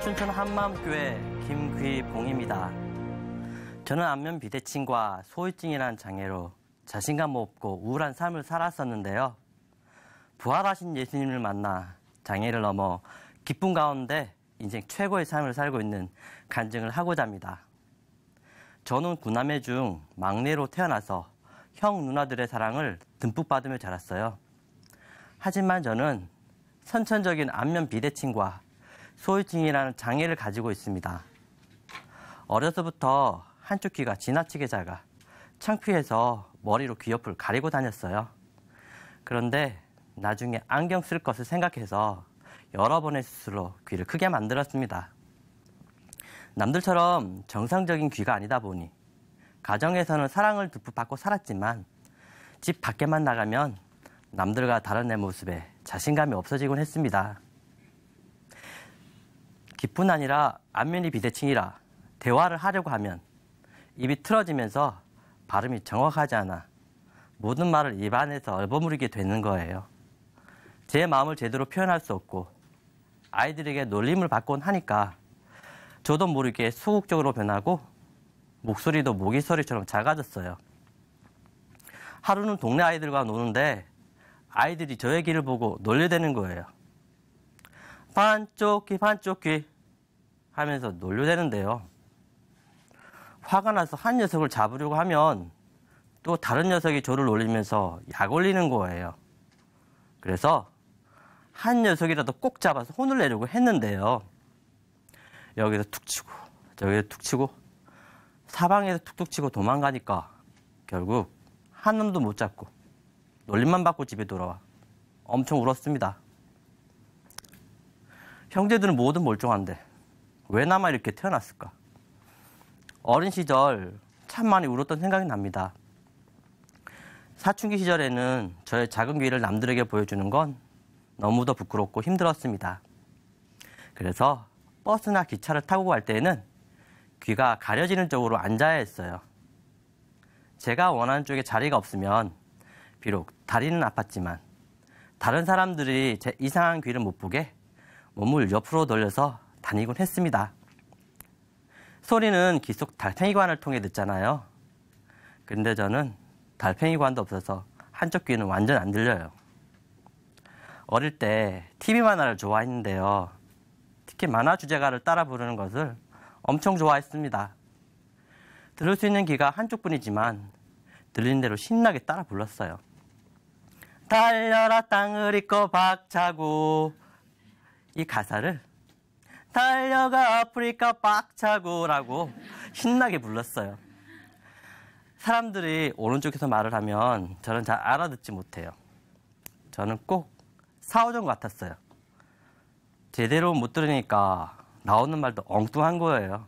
춘천 한마음교회 김귀봉입니다. 저는 안면 비대칭과 소유증이라는 장애로 자신감 없고 우울한 삶을 살았었는데요. 부활하신 예수님을 만나 장애를 넘어 기쁨 가운데 인생 최고의 삶을 살고 있는 간증을 하고자 합니다. 저는 9남매 중 막내로 태어나서 형 누나들의 사랑을 듬뿍 받으며 자랐어요. 하지만 저는 선천적인 안면 비대칭과 소유증이라는 장애를 가지고 있습니다. 어려서부터 한쪽 귀가 지나치게 작아 창피해서 머리로 귀 옆을 가리고 다녔어요. 그런데 나중에 안경 쓸 것을 생각해서 여러 번의 수술로 귀를 크게 만들었습니다. 남들처럼 정상적인 귀가 아니다 보니 가정에서는 사랑을 듬뿍 받고 살았지만 집 밖에만 나가면 남들과 다른 내 모습에 자신감이 없어지곤 했습니다. 기뿐 아니라 안면이 비대칭이라 대화를 하려고 하면 입이 틀어지면서 발음이 정확하지 않아 모든 말을 입안에서 얼버무리게 되는 거예요. 제 마음을 제대로 표현할 수 없고 아이들에게 놀림을 받곤 하니까 저도 모르게 소극적으로 변하고 목소리도 모기 소리처럼 작아졌어요. 하루는 동네 아이들과 노는데 아이들이 저의 귀를 보고 놀려대는 거예요. 반쪽 귀 하면서 놀려대는데요. 화가 나서 한 녀석을 잡으려고 하면 또 다른 녀석이 저를 놀리면서 약 올리는 거예요. 그래서 한 녀석이라도 꼭 잡아서 혼을 내려고 했는데요. 여기서 툭 치고 저기서 툭 치고 사방에서 툭툭 치고 도망가니까 결국 한 놈도 못 잡고 놀림만 받고 집에 돌아와 엄청 울었습니다. 형제들은 모두 멀쩡한데 왜 나만 이렇게 태어났을까? 어린 시절 참 많이 울었던 생각이 납니다. 사춘기 시절에는 저의 작은 귀를 남들에게 보여주는 건 너무도 부끄럽고 힘들었습니다. 그래서 버스나 기차를 타고 갈 때에는 귀가 가려지는 쪽으로 앉아야 했어요. 제가 원하는 쪽에 자리가 없으면 비록 다리는 아팠지만 다른 사람들이 제 이상한 귀를 못 보게 몸을 옆으로 돌려서 다니곤 했습니다. 소리는 귀 속 달팽이관을 통해 듣잖아요. 근데 저는 달팽이관도 없어서 한쪽 귀는 완전 안 들려요. 어릴 때 TV 만화를 좋아했는데요. 특히 만화 주제가를 따라 부르는 것을 엄청 좋아했습니다. 들을 수 있는 귀가 한쪽뿐이지만 들리는 대로 신나게 따라 불렀어요. 달려라 땅을 잇고 박차고, 이 가사를 달려가 아프리카 박차고라고 신나게 불렀어요. 사람들이 오른쪽에서 말을 하면 저는 잘 알아듣지 못해요. 저는 꼭 사오정 같았어요. 제대로 못 들으니까 나오는 말도 엉뚱한 거예요.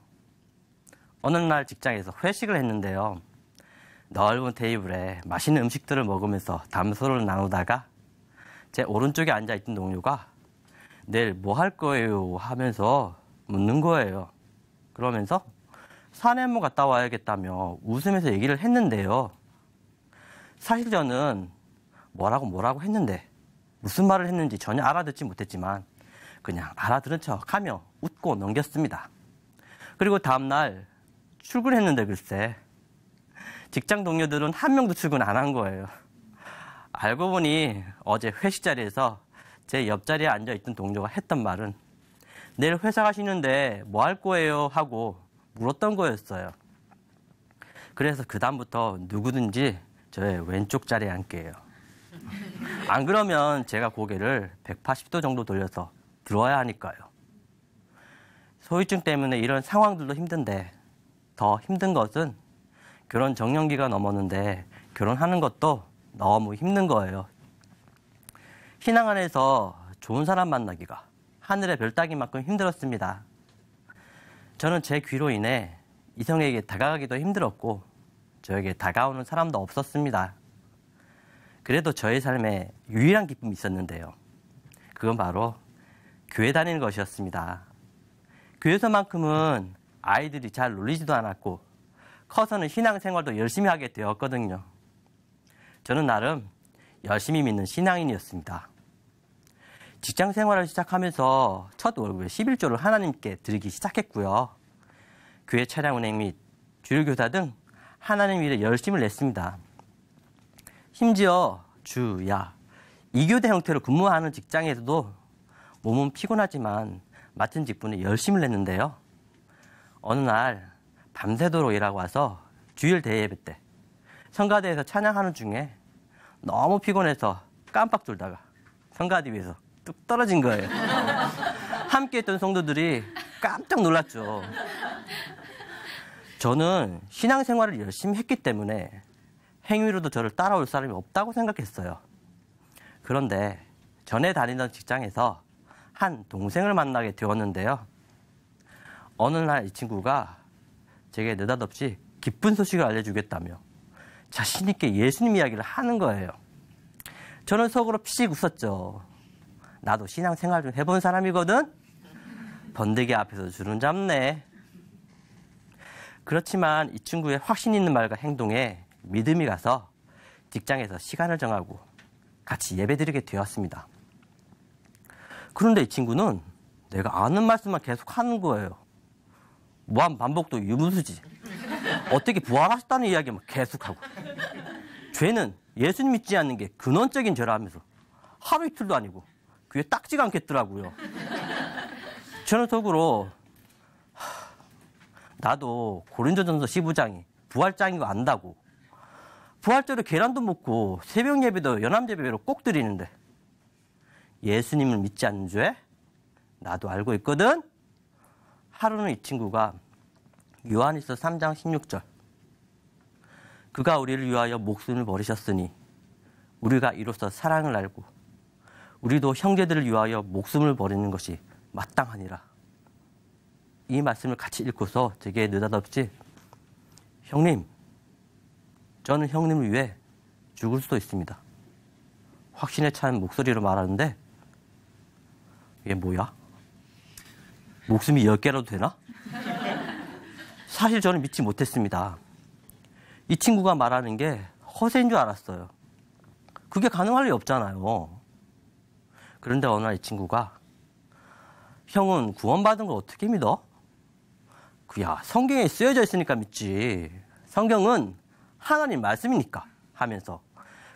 어느 날 직장에서 회식을 했는데요. 넓은 테이블에 맛있는 음식들을 먹으면서 담소를 나누다가 제 오른쪽에 앉아있던 동료가 내일 뭐 할 거예요 하면서 묻는 거예요. 그러면서 산에 한번 갔다 와야겠다며 웃으면서 얘기를 했는데요. 사실 저는 뭐라고 했는데 무슨 말을 했는지 전혀 알아듣지 못했지만 그냥 알아들은 척하며 웃고 넘겼습니다. 그리고 다음날 출근했는데 글쎄 직장 동료들은 한 명도 출근 안 한 거예요. 알고 보니 어제 회식 자리에서 제 옆자리에 앉아있던 동료가 했던 말은 내일 회사 가시는데 뭐 할 거예요? 하고 물었던 거였어요. 그래서 그 다음부터 누구든지 저의 왼쪽 자리에 앉게요. 안 그러면 제가 고개를 180도 정도 돌려서 들어야 하니까요. 소유증 때문에 이런 상황들도 힘든데 더 힘든 것은 결혼 정년기가 넘었는데 결혼하는 것도 너무 힘든 거예요. 신앙 안에서 좋은 사람 만나기가 하늘의 별 따기만큼 힘들었습니다. 저는 제 귀로 인해 이성에게 다가가기도 힘들었고 저에게 다가오는 사람도 없었습니다. 그래도 저의 삶에 유일한 기쁨이 있었는데요. 그건 바로 교회 다니는 것이었습니다. 교회에서만큼은 아이들이 잘 놀리지도 않았고 커서는 신앙생활도 열심히 하게 되었거든요. 저는 나름 열심히 믿는 신앙인이었습니다. 직장 생활을 시작하면서 첫 월급에 11조를 하나님께 드리기 시작했고요. 교회 차량 운행 및 주일교사 등 하나님 일에 열심을 냈습니다. 심지어 주, 야, 2교대 형태로 근무하는 직장에서도 몸은 피곤하지만 맡은 직분에 열심을 냈는데요. 어느 날 밤새도록 일하고 와서 주일 대예배 때 성가대에서 찬양하는 중에 너무 피곤해서 깜빡 졸다가 성가대 위에서 뚝 떨어진 거예요. 함께 했던 성도들이 깜짝 놀랐죠. 저는 신앙생활을 열심히 했기 때문에 행위로도 저를 따라올 사람이 없다고 생각했어요. 그런데 전에 다니던 직장에서 한 동생을 만나게 되었는데요. 어느 날 이 친구가 제게 느닷없이 기쁜 소식을 알려주겠다며 자신 있게 예수님 이야기를 하는 거예요. 저는 속으로 피식 웃었죠. 나도 신앙생활 좀 해본 사람이거든? 번데기 앞에서 주름 잡네. 그렇지만 이 친구의 확신 있는 말과 행동에 믿음이 가서 직장에서 시간을 정하고 같이 예배드리게 되었습니다. 그런데 이 친구는 내가 아는 말씀만 계속 하는 거예요. 무한 반복도 유무수지. 어떻게 부활하셨다는 이야기만 계속하고. 죄는 예수님 믿지 않는 게 근원적인 죄라면서 하루 이틀도 아니고 귀에 딱지가 않겠더라고요. 저는 속으로 나도 고린도전서 15장이 부활장인 거 안다고. 부활절에 계란도 먹고 새벽 예배도 연합 예배로 꼭 드리는데 예수님을 믿지 않는 죄? 나도 알고 있거든? 하루는 이 친구가 요한일서 3장 16절 그가 우리를 위하여 목숨을 버리셨으니 우리가 이로써 사랑을 알고 우리도 형제들을 위하여 목숨을 버리는 것이 마땅하니라. 이 말씀을 같이 읽고서 되게 느닷없이 형님, 저는 형님을 위해 죽을 수도 있습니다. 확신에 찬 목소리로 말하는데 이게 뭐야? 목숨이 10개라도 되나? 사실 저는 믿지 못했습니다. 이 친구가 말하는 게 허세인 줄 알았어요. 그게 가능할 리 없잖아요. 그런데 어느 날 이 친구가 형은 구원받은 걸 어떻게 믿어? 그야 성경에 쓰여져 있으니까 믿지. 성경은 하나님 말씀이니까 하면서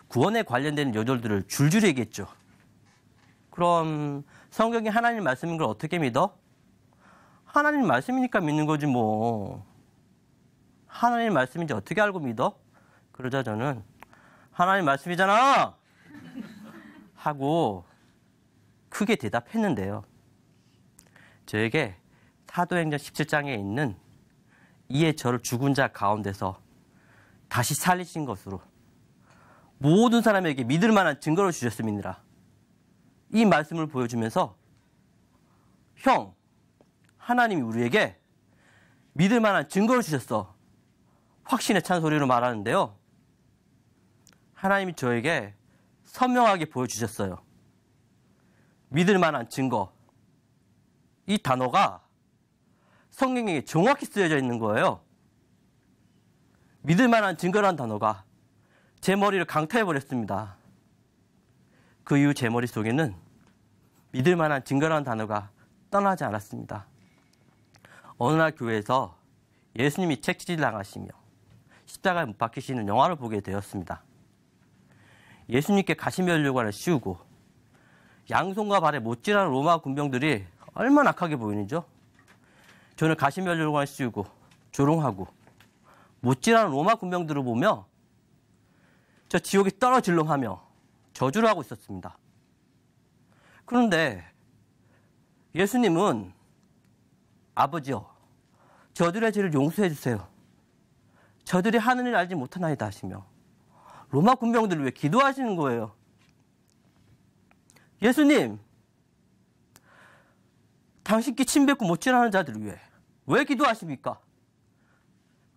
구원에 관련된 요절들을 줄줄이 얘기했죠. 그럼 성경이 하나님 말씀인 걸 어떻게 믿어? 하나님 말씀이니까 믿는 거지 뭐. 하나님 말씀인지 어떻게 알고 믿어? 그러자 저는 하나님 말씀이잖아! 하고 크게 대답했는데요. 저에게 사도행전 17장에 있는 이에 저를 죽은 자 가운데서 다시 살리신 것으로 모든 사람에게 믿을 만한 증거를 주셨음이니라. 이 말씀을 보여주면서 형, 하나님이 우리에게 믿을 만한 증거를 주셨어. 확신에 찬 소리로 말하는데요. 하나님이 저에게 선명하게 보여주셨어요. 믿을 만한 증거. 이 단어가 성경에 정확히 쓰여져 있는 거예요. 믿을 만한 증거라는 단어가 제 머리를 강타해버렸습니다. 그 이후 제 머릿속에는 믿을 만한 증거라는 단어가 떠나지 않았습니다. 어느 날 교회에서 예수님이 채찍질 당하시며 십자가에 못 박히시는 영화를 보게 되었습니다. 예수님께 가시면류관을 씌우고 양손과 발에 못질하는 로마 군병들이 얼마나 악하게 보이는죠? 저는 가시면류관을 씌우고 조롱하고 못질하는 로마 군병들을 보며 저 지옥에 떨어질렁하며 저주를 하고 있었습니다. 그런데 예수님은 아버지여, 저들의 죄를 용서해 주세요. 저들이 하는 일 알지 못하나이다 하시며 로마 군병들을 위해 기도하시는 거예요. 예수님, 당신께 침뱉고 못질하는 자들을 위해 왜 기도하십니까?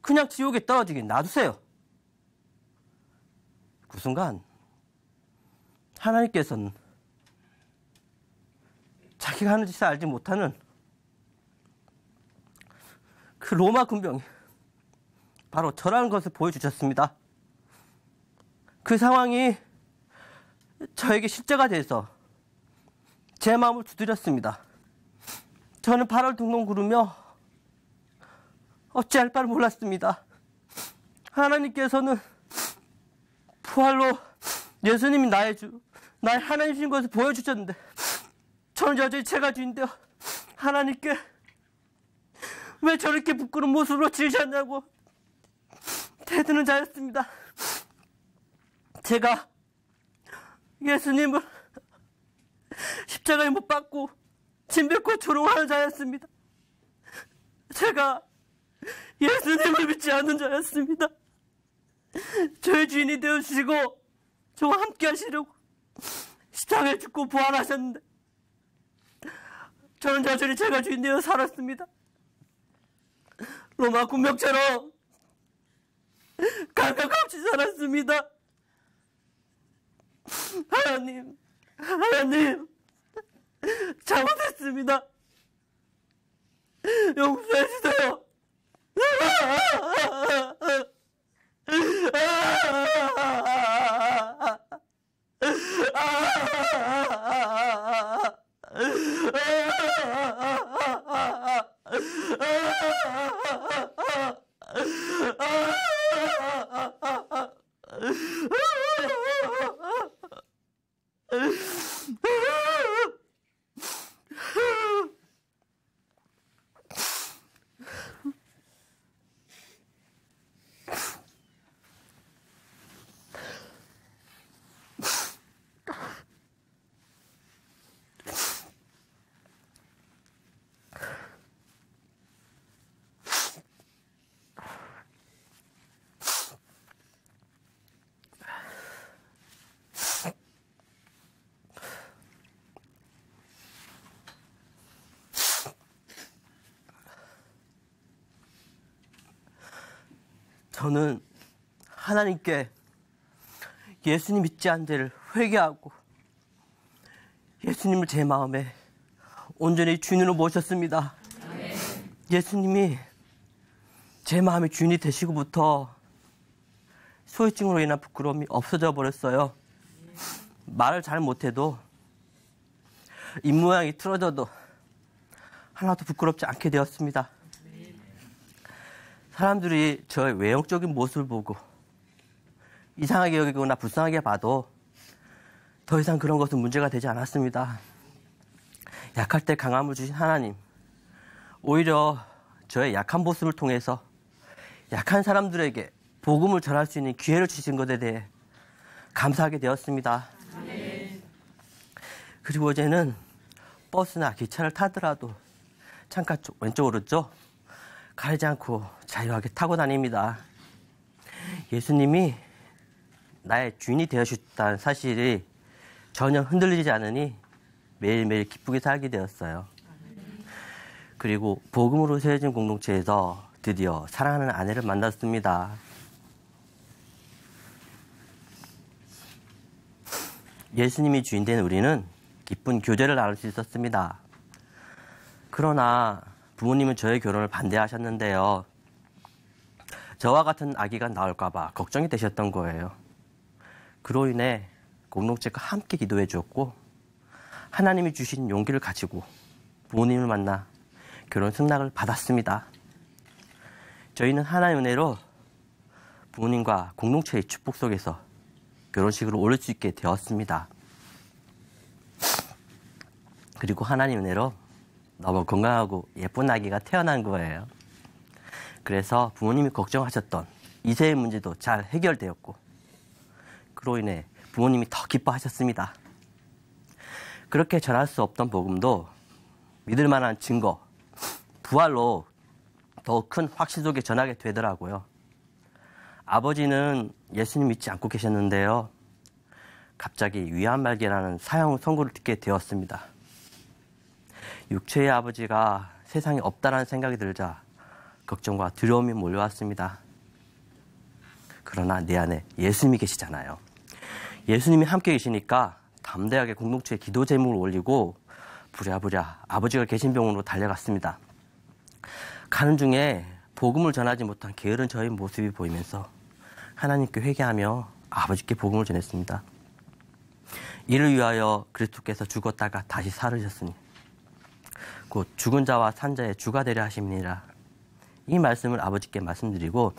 그냥 지옥에 떨어지게 놔두세요. 그 순간 하나님께서는 자기가 하는 짓을 알지 못하는 그 로마 군병이 바로 저라는 것을 보여주셨습니다. 그 상황이 저에게 실제가 돼서 제 마음을 두드렸습니다. 저는 발을 둥둥 구르며 어찌할 바를 몰랐습니다. 하나님께서는 부활로 예수님이 나의 주, 나의 하나님이신 것을 보여주셨는데 저는 여전히 제가 주인데요. 하나님께 왜 저렇게 부끄러운 모습으로 지으셨냐고 대드는 자였습니다. 제가 예수님을 십자가에 못 박고 짐뱉고 조롱하는 자였습니다. 제가 예수님을 믿지 않는 자였습니다. 저의 주인이 되어주시고 저와 함께 하시려고 십자가에 죽고 부활하셨는데 저는 여전히 제가 주인 되어 살았습니다. 로마 군병처럼 감격없이 살았습니다. 하나님 잘못했습니다. 용서해주세요. 저는 하나님께 예수님 믿지 않은 죄를 회개하고 예수님을 제 마음에 온전히 주인으로 모셨습니다. 예수님이 제 마음의 주인이 되시고부터 소외증으로 인한 부끄러움이 없어져 버렸어요. 말을 잘 못해도 입모양이 틀어져도 하나도 부끄럽지 않게 되었습니다. 사람들이 저의 외형적인 모습을 보고 이상하게 여기거나 불쌍하게 봐도 더 이상 그런 것은 문제가 되지 않았습니다. 약할 때 강함을 주신 하나님, 오히려 저의 약한 모습을 통해서 약한 사람들에게 복음을 전할 수 있는 기회를 주신 것에 대해 감사하게 되었습니다. 그리고 이제는 버스나 기차를 타더라도 창가 쪽 왼쪽 오른쪽 가리지 않고 자유하게 타고 다닙니다. 예수님이 나의 주인이 되어주셨다는 사실이 전혀 흔들리지 않으니 매일매일 기쁘게 살게 되었어요. 그리고 복음으로 세워진 공동체에서 드디어 사랑하는 아내를 만났습니다. 예수님이 주인 된 우리는 기쁜 교제를 나눌 수 있었습니다. 그러나 부모님은 저의 결혼을 반대하셨는데요. 저와 같은 아기가 나올까봐 걱정이 되셨던 거예요. 그로 인해 공동체가 함께 기도해 주었고 하나님이 주신 용기를 가지고 부모님을 만나 결혼 승낙을 받았습니다. 저희는 하나님의 은혜로 부모님과 공동체의 축복 속에서 결혼식을 올릴 수 있게 되었습니다. 그리고 하나님의 은혜로 너무 건강하고 예쁜 아기가 태어난 거예요. 그래서 부모님이 걱정하셨던 이세의 문제도 잘 해결되었고 그로 인해 부모님이 더 기뻐하셨습니다. 그렇게 전할 수 없던 복음도 믿을 만한 증거, 부활로 더 큰 확신 속에 전하게 되더라고요. 아버지는 예수님 믿지 않고 계셨는데요. 갑자기 위안말기라는 사형 선고를 듣게 되었습니다. 육체의 아버지가 세상에 없다라는 생각이 들자 걱정과 두려움이 몰려왔습니다. 그러나 내 안에 예수님이 계시잖아요. 예수님이 함께 계시니까 담대하게 공동체에 기도 제목을 올리고 부랴부랴 아버지가 계신 병원으로 달려갔습니다. 가는 중에 복음을 전하지 못한 게으른 저의 모습이 보이면서 하나님께 회개하며 아버지께 복음을 전했습니다. 이를 위하여 그리스도께서 죽었다가 다시 살으셨으니 곧 죽은 자와 산 자의 주가 되려 하심이니라. 이 말씀을 아버지께 말씀드리고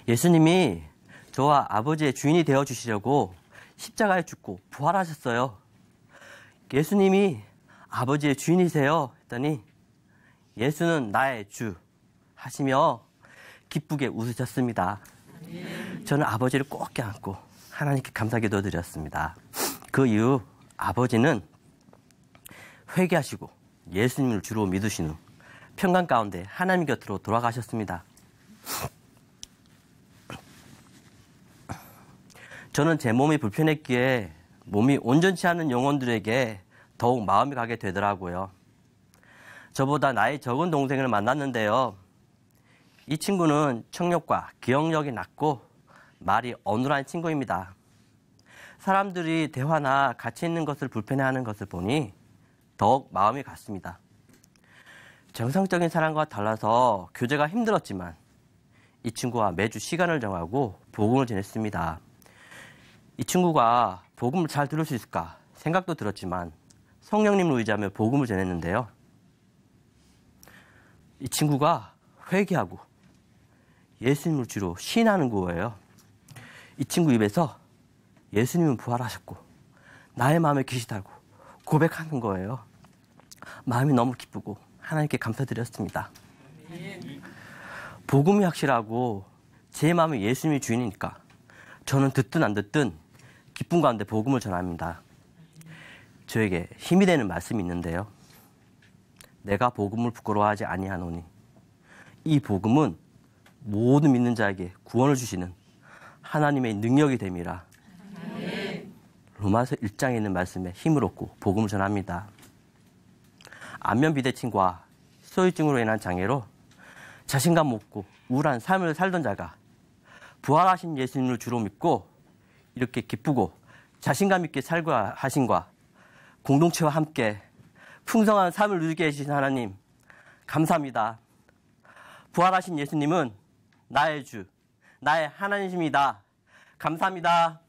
예수님이 저와 아버지의 주인이 되어주시려고 십자가에 죽고 부활하셨어요. 예수님이 아버지의 주인이세요 했더니 예수는 나의 주 하시며 기쁘게 웃으셨습니다. 저는 아버지를 꼭 껴안고 하나님께 감사기도 드렸습니다. 그 이후 아버지는 회개하시고 예수님을 주로 믿으신 후 평강 가운데 하나님 곁으로 돌아가셨습니다. 저는 제 몸이 불편했기에 몸이 온전치 않은 영혼들에게 더욱 마음이 가게 되더라고요. 저보다 나이 적은 동생을 만났는데요. 이 친구는 청력과 기억력이 낮고 말이 어눌한 친구입니다. 사람들이 대화나 같이 있는 것을 불편해하는 것을 보니 더욱 마음이 갔습니다. 정상적인 사람과 달라서 교제가 힘들었지만 이 친구와 매주 시간을 정하고 복음을 전했습니다. 이 친구가 복음을 잘 들을 수 있을까 생각도 들었지만 성령님을 의지하며 복음을 전했는데요. 이 친구가 회개하고 예수님을 주로 시인하는 거예요. 이 친구 입에서 예수님은 부활하셨고 나의 마음에 계시다고 고백하는 거예요. 마음이 너무 기쁘고 하나님께 감사드렸습니다. 복음이 확실하고 제 마음에 예수님이 주인이니까 저는 듣든 안 듣든 기쁨 가운데 복음을 전합니다. 저에게 힘이 되는 말씀이 있는데요. 내가 복음을 부끄러워하지 아니하노니 이 복음은 모든 믿는 자에게 구원을 주시는 하나님의 능력이 됨이라. 로마서 1장에 있는 말씀에 힘을 얻고 복음을 전합니다. 안면 비대칭과 소유증으로 인한 장애로 자신감 없고 우울한 삶을 살던 자가 부활하신 예수님을 주로 믿고 이렇게 기쁘고 자신감 있게 살고 하신과 공동체와 함께 풍성한 삶을 누리게 해주신 하나님 감사합니다. 부활하신 예수님은 나의 주, 나의 하나님이십니다. 감사합니다.